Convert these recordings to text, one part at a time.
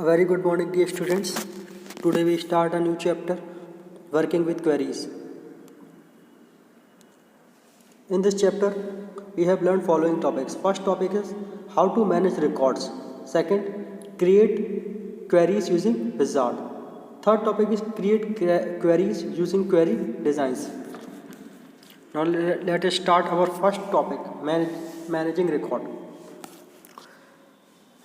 A very good morning, dear students. Today we start a new chapter, working with queries. In this chapter, we have learned following topics. First topic is how to manage records. Second, create queries using wizard. Third topic is create queries using query designs. Now let us start our first topic, managing record.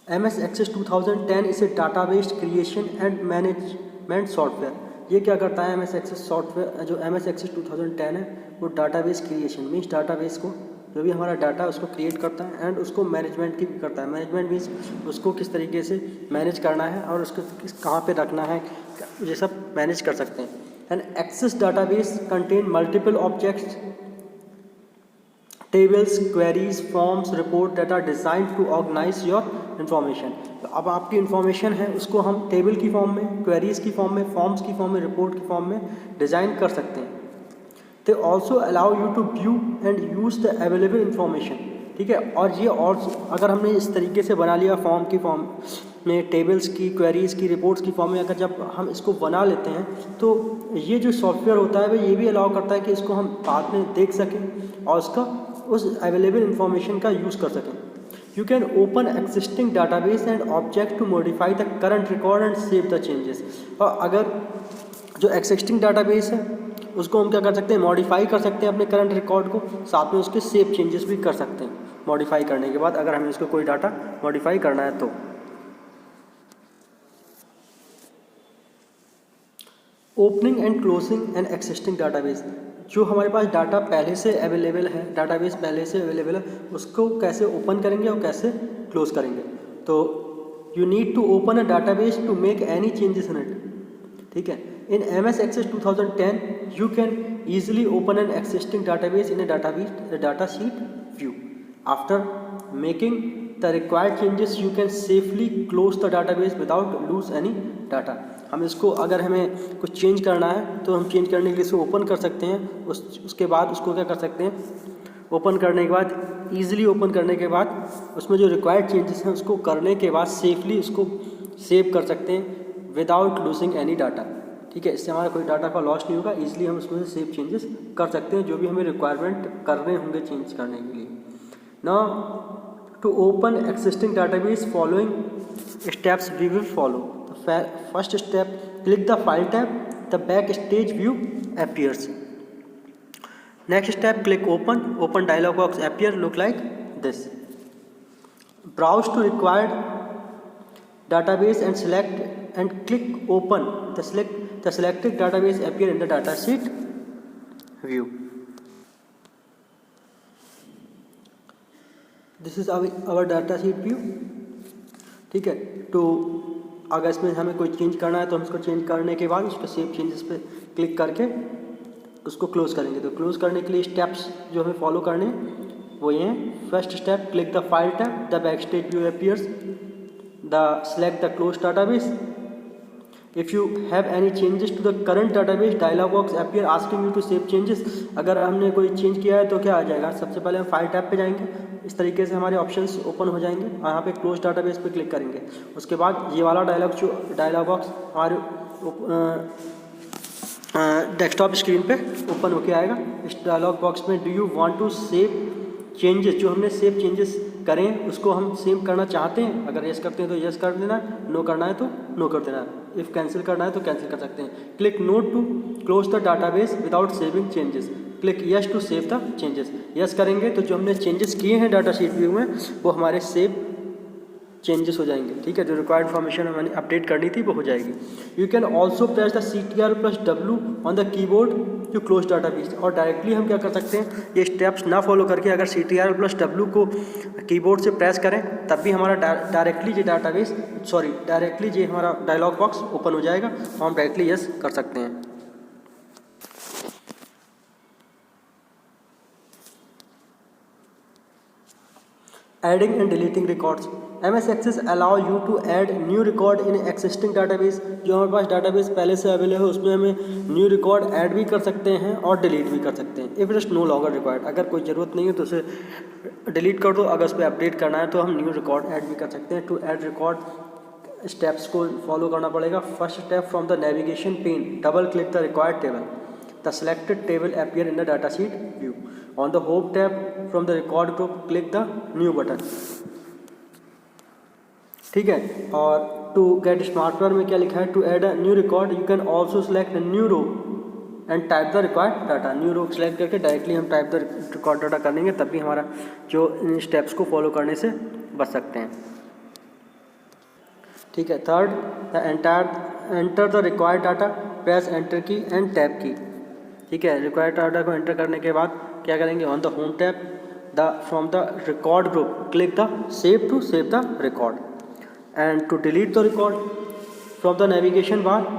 MS Access 2010 is a database creation and management software. ये क्या करता है MS Access software, जो MS Access 2010 है वो database creation means database को जो भी हमारा डाटा है उसको क्रिएट करता है एंड उसको मैनेजमेंट की भी करता है. मैनेजमेंट मीन्स उसको किस तरीके से मैनेज करना है और उसको कहाँ पे रखना है, ये सब मैनेज कर सकते हैं. And access database contain multiple objects, tables, queries, forms, report that are designed to organize your information. तो अब आपकी इन्फॉर्मेशन है उसको हम टेबल की फॉर्म में, क्वेरीज की फॉर्म में, फॉर्म्स की फॉर्म में, रिपोर्ट की फॉर्म में डिज़ाइन कर सकते हैं. They also allow you to view and use the available information. ठीक है, और ये और अगर हमने इस तरीके से बना लिया फॉर्म की फॉर्म में, टेबल्स की, क्वेरीज की, रिपोर्ट्स की फॉर्म में, अगर जब हम इसको बना लेते हैं तो ये जो सॉफ्टवेयर होता है वह ये भी अलाउ करता है कि इसको हम बाद में देख सकें और उसका उस अवेलेबल इंफॉर्मेशन का यूज़ कर सकें. You can open existing database and object to modify the current record and save the changes. और अगर जो एक्सिस्टिंग डाटाबेस है उसको हम क्या कर सकते हैं, मॉडिफाई कर सकते हैं अपने करंट रिकॉर्ड को, साथ में उसके सेव चेंजेस भी कर सकते हैं मॉडिफाई करने के बाद, अगर हमें इसको कोई डाटा मॉडिफाई करना है तो. Opening and closing and existing database. जो हमारे पास डाटा पहले से अवेलेबल है, डाटाबेस पहले से अवेलेबल है, उसको कैसे ओपन करेंगे और कैसे क्लोज करेंगे. तो you need to open a database to make any changes in it. ठीक है, in MS Access 2010 you can easily open an existing database in a data sheet view. After making the required changes you can safely close the database without lose any data. हम इसको अगर हमें कुछ change करना है तो हम change करने के लिए इसको ओपन कर सकते हैं. उसके बाद उसको क्या कर सकते हैं, ओपन करने के बाद, ईजिली ओपन करने के बाद उसमें जो रिक्वायर्ड चेंजेस हैं उसको करने के बाद सेफली उसको सेव कर सकते हैं विदाउट लूजिंग एनी डाटा. ठीक है, इससे हमारा कोई डाटा का लॉस नहीं होगा. ईजिली हम उसमें से सेव चेंजेस कर सकते हैं जो भी हमें रिक्वायरमेंट करने होंगे चेंज करने के लिए. Now to open existing database following steps we will follow. First step, click the file tab, the backstage view appears. Next step, click open dialog box appear, look like this. Browse to required database and select and click open. The selected database appear in the datasheet view. This is our datasheet view. ठीक है, तो अगर इसमें हमें कोई change करना है तो हम इसको चेंज करने के बाद उस पर सेव चेंजेस पे क्लिक करके उसको क्लोज करेंगे. तो क्लोज करने के लिए स्टेप्स जो हमें फॉलो करने हैं वो ये हैं. First step, click the file tab, the backstage view appears, the select the close database. If you have any changes to the current database dialog box appear asking you to save changes. अगर हमने कोई change किया है तो क्या आ जाएगा, सबसे पहले हम फाइल टैब पे जाएंगे, इस तरीके से हमारे ऑप्शंस ओपन हो जाएंगे और यहाँ पे क्लोज डाटाबेस पे क्लिक करेंगे. उसके बाद ये वाला डायलॉग बॉक्स हमारे डेस्कटॉप स्क्रीन पे ओपन होके आएगा. इस डायलॉग बॉक्स में do you want to save changes, जो हमने सेव चेंजेस करें उसको हम सेव करना चाहते हैं. अगर यस करते हैं तो यस कर देना, नो करना है तो नो कर देना. इफ़ कैंसिल करना है तो कैंसिल कर सकते हैं. Click no to close the database without saving changes. Click yes to save the changes. Yes करेंगे तो जो हमने चेंजेस किए हैं डाटा शीट व्यू में वो हमारे सेव चेंजेस हो जाएंगे. ठीक है, जो रिक्वायर्ड इन्फॉर्मेशन हमें अपडेट करनी थी वो हो जाएगी. You can also press the CTRL+W on the keyboard to close database. और डायरेक्टली हम क्या कर सकते हैं, ये स्टेप्स ना फॉलो करके अगर CTRL+W को कीबोर्ड से प्रेस करें तब भी हमारा डायरेक्टली ये हमारा डायलॉग बॉक्स ओपन हो जाएगा और हम डायरेक्टली यस कर सकते हैं. Adding and deleting records. MS Access allow you to add new record in existing database. जो हमारे पास डाटाबेस पहले से अवेलेबल है उसमें हमें न्यू रिकॉर्ड ऐड भी कर सकते हैं और डिलीट भी कर सकते हैं. If it is no longer required, अगर कोई ज़रूरत नहीं है तो उसे डिलीट कर दो. अगर उस पर अपडेट करना है तो हम न्यू रिकॉर्ड ऐड भी कर सकते हैं. टू ऐड रिकॉर्ड स्टेप्स को फॉलो करना पड़ेगा। First step, from the navigation pane double click the required table, the selected table appear in the data sheet view. On the home tab from the record group click the new button. ठीक है, और to get स्मार्टवेयर में क्या लिखा है, to add a new record you can also select new row and type the required data. New row select करके directly हम type the record data कर लेंगे, तभी हमारा जो इन स्टेप्स को फॉलो करने से बच सकते हैं। ठीक है, third, enter the required data, press enter की एंड टैब की। ठीक है, रिक्वायर्ड डाटा को एंटर करने के बाद क्या करेंगे, on the home tab from the record group click the save to save the record and to delete the record from the navigation bar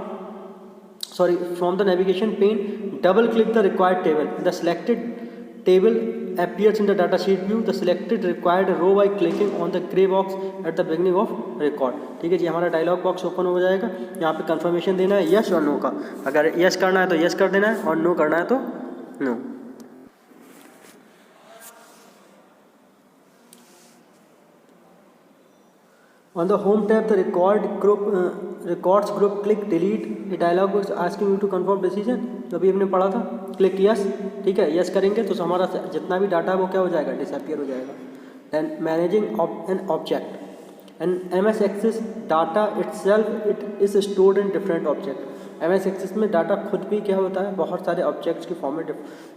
from the navigation pane double click the required table, the selected table appears in the data sheet view, the selected required row by clicking on the gray box at the beginning of record। ठीक है जी, हमारा dialogue box open हो जाएगा। यहाँ पे confirmation देना है yes और नो का, अगर यस करना है तो यस कर देना है और नो करना है तो no. On the home tab, the records group, click delete। ये dialog box asking you to confirm decision, जो अभी हमने पढ़ा था, क्लिक यस। ठीक है, यस करेंगे तो हमारा जितना भी डाटा है वो क्या हो जाएगा, डिसअपियर हो जाएगा। Then managing an object and MS Access data itself it is stored in different object. MS Access में डाटा खुद भी क्या होता है, बहुत सारे ऑब्जेक्ट्स के फॉर्म में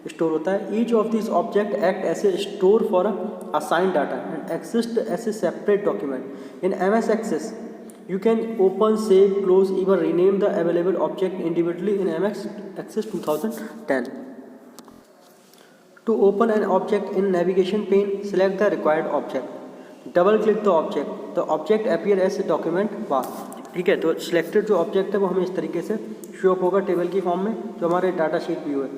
स्टोर होता है। Each of this object act as a store for assigned data and exist as a separate document. In MS Access you can open, save, close, even rename the available object individually in MS Access 2010. To open an object in navigation pane, select the required object. Double click the object. The object appear as a document bar. ठीक है, तो selected जो object है वो हमें इस तरीके से शो अप होगा टेबल की फॉर्म में, जो हमारे डाटा शीट व्यू है।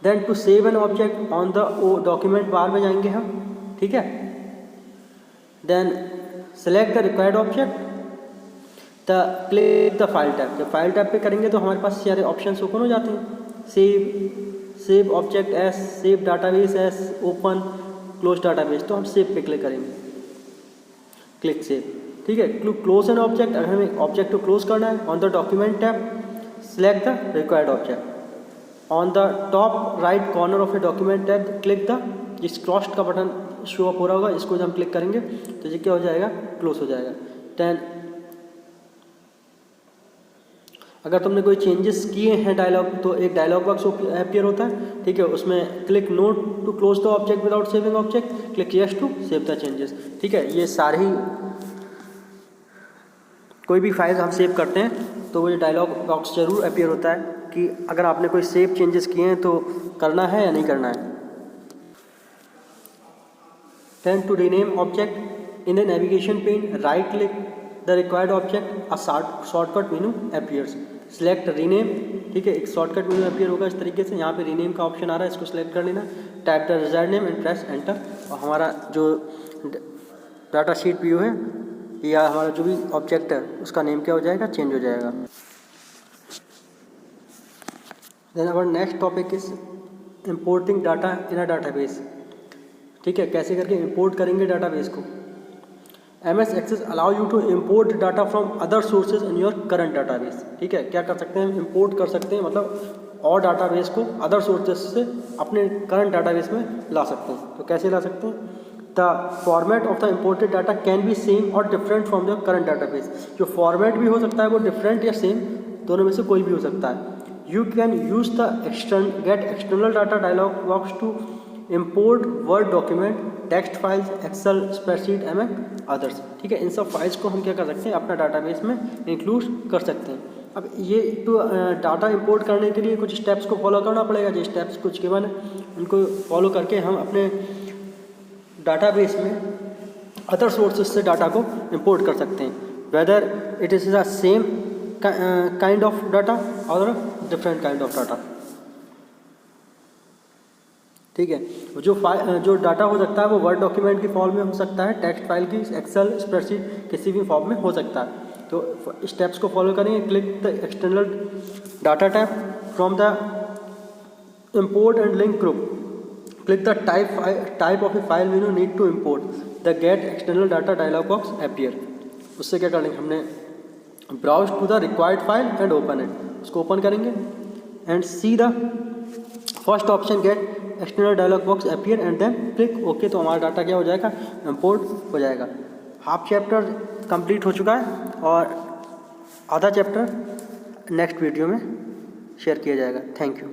Then to save an object on the document bar में जाएंगे हम। ठीक है, then select the required object, the click the file tab. जब फाइल टैब पे करेंगे तो हमारे पास सारे ऑप्शंस ओपन हो जाते हैं। Save object S, save database S, open, close database, तो हम सेव पे क्लिक करेंगे, क्लिक सेव। ठीक है, क्लोज एन ऑब्जेक्ट, अगर हमें ऑब्जेक्ट को क्लोज करना है, on the document tab select the required object. On the top right corner of a document tab click the, जिस क्रॉस्ड का बटन शो अप हो रहा होगा इसको जब हम क्लिक करेंगे तो ये क्या हो जाएगा, क्लोज हो जाएगा। देन अगर तुमने कोई चेंजेस किए हैं डायलॉग, तो एक डायलॉग बॉक्स अपीयर होता है। ठीक है, उसमें click note to close the object without saving object, click yes to save the changes. ठीक है, ये सारे ही कोई भी फाइल हम सेव करते हैं तो वो डायलॉग बॉक्स जरूर अपीयर होता है कि अगर आपने कोई सेव चेंजेस किए हैं तो करना है या नहीं करना है। Then to rename object in the navigation pane, right click the required object, a shortcut menu appears. Select rename। ठीक है, एक शॉर्टकट मेन्यू अपीयर होगा इस तरीके से। यहाँ पे रीनेम का ऑप्शन आ रहा है, इसको सिलेक्ट कर लेना, type the desired name and press enter, और हमारा जो डाटा शीट व्यू है या हमारा जो भी ऑब्जेक्ट है उसका नेम क्या हो जाएगा, चेंज हो जाएगा। Then our next topic is importing data in a database. ठीक है, कैसे करके इंपोर्ट करेंगे डाटाबेस को। MS Access allow you to import data from other sources in your current database. ठीक है, क्या कर सकते हैं हम, इंपोर्ट कर सकते हैं, मतलब और डाटाबेस को अदर सोर्सेज से अपने करंट डाटाबेस में ला सकते हैं। तो कैसे ला सकते हैं, the format of the imported data can be same और different from the current database. जो फॉर्मेट भी हो सकता है वो डिफरेंट या सेम, दोनों में से कोई भी हो सकता है। You can use the get external data dialog box to import Word document, text files, Excel spreadsheet and others. ठीक है, इन सब फाइल्स को हम क्या कर सकते हैं, अपना डाटाबेस में इंक्लूड कर सकते हैं। अब ये तो डाटा इंपोर्ट करने के लिए कुछ स्टेप्स को फॉलो करना पड़ेगा। जो स्टेप्स कुछ गिवन है उनको फॉलो करके हम अपने डाटाबेस में अदर सोर्सेज से डाटा को इंपोर्ट कर सकते हैं, whether it is the same kind of data और डिफरेंट काइंड ऑफ डाटा। ठीक है, जो डाटा हो सकता है वो वर्ड डॉक्यूमेंट की फॉर्म में हो सकता है, टेक्स्ट फाइल की, एक्सेल स्प्रेडशीट किसी भी फॉर्म में हो सकता है। तो स्टेप्स को फॉलो करेंगे। Click the external data tab from the import and link group, click the type of a file menu need to import, the get external data dialog box appear. उससे क्या करेंगे, हमने browse to the required file and open it, उसको open करेंगे and see the first option get external dialog box appear and then click okay. तो हमारा data क्या हो जाएगा, इम्पोर्ट हो जाएगा। हाफ चैप्टर कंप्लीट हो चुका है और आधा चैप्टर नेक्स्ट वीडियो में शेयर किया जाएगा। Thank you.